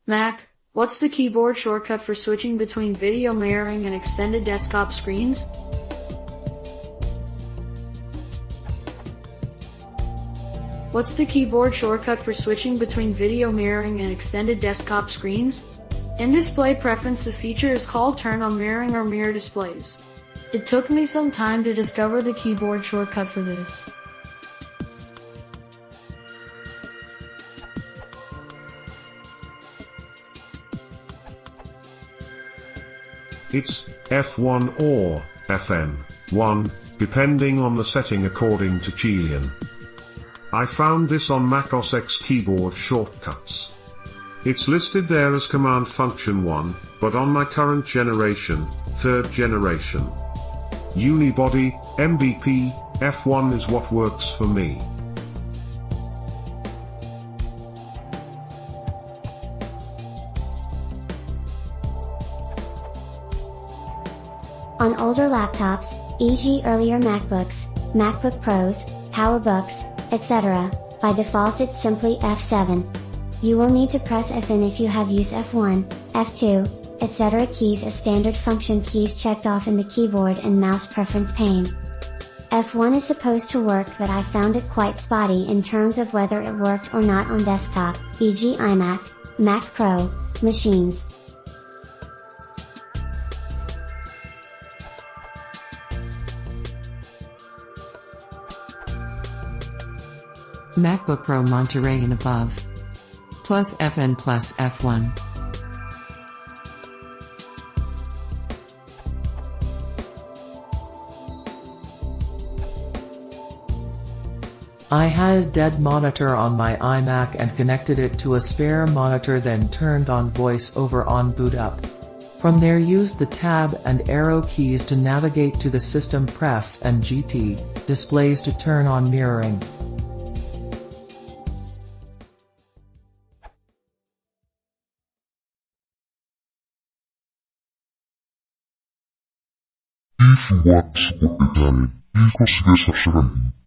Mac, what's the keyboard shortcut for switching between video mirroring and extended desktop screens? What's the keyboard shortcut for switching between video mirroring and extended desktop screens? In display preference, the feature is called turn on mirroring or mirror displays. It took me some time to discover the keyboard shortcut for this. It's F1 or FN1, depending on the setting according to Chilean. I found this on macOS X keyboard shortcuts. It's listed there as command function 1, but on my current generation, 3rd generation, unibody, MBP, F1 is what works for me. On older laptops, e.g. earlier MacBooks, MacBook Pros, PowerBooks, etc., by default it's simply F7. You will need to press Fn if you have used F1, F2, etc. keys as standard function keys checked off in the keyboard and mouse preference pane. F1 is supposed to work, but I found it quite spotty in terms of whether it worked or not on desktop, e.g. iMac, Mac Pro, machines. MacBook Pro Monterey and above. Plus FN plus F1. I had a dead monitor on my iMac and connected it to a spare monitor, then turned on voice over on boot up. From there used the tab and arrow keys to navigate to the system prefs and GT displays to turn on mirroring. If you want to support the channel, please consider subscribing.